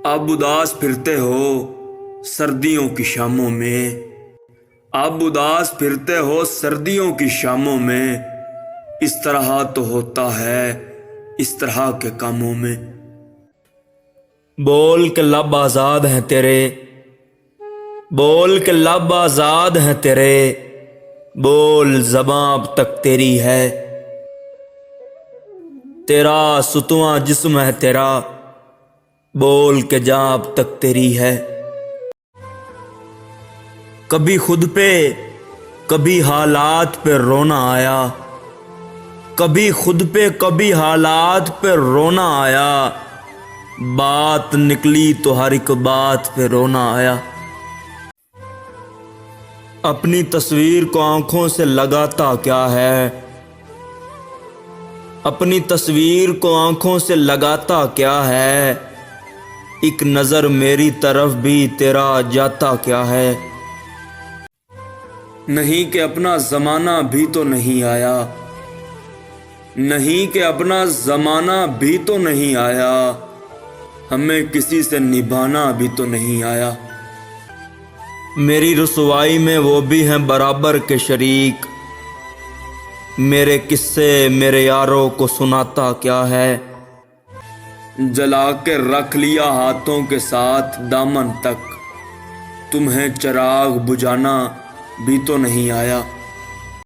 آپ اداس پھرتے ہو سردیوں کی شاموں میں، آپ اداس پھرتے ہو سردیوں کی شاموں میں، اس طرح تو ہوتا ہے اس طرح کے کاموں میں۔ بول کے لب آزاد ہیں تیرے، بول کے لب آزاد ہیں تیرے، بول زباں اب تک تیری ہے۔ تیرا ستواں جسم ہے تیرا، بول کے جاں اب تک تیری ہے۔ کبھی خود پہ کبھی حالات پہ رونا آیا، کبھی خود پہ کبھی حالات پہ رونا آیا، بات نکلی تو ہر ایک بات پہ رونا آیا۔ اپنی تصویر کو آنکھوں سے لگاتا کیا ہے، اپنی تصویر کو آنکھوں سے لگاتا کیا ہے، ایک نظر میری طرف بھی تیرا جاتا کیا ہے۔ نہیں کہ اپنا زمانہ بھی تو نہیں آیا، نہیں کہ اپنا زمانہ بھی تو نہیں آیا، ہمیں کسی سے نبھانا بھی تو نہیں آیا۔ میری رسوائی میں وہ بھی ہیں برابر کے شریک، میرے قصے میرے یاروں کو سناتا کیا ہے۔ جلا کے رکھ لیا ہاتھوں کے ساتھ دامن تک، تمہیں چراغ بجھانا بھی تو نہیں آیا۔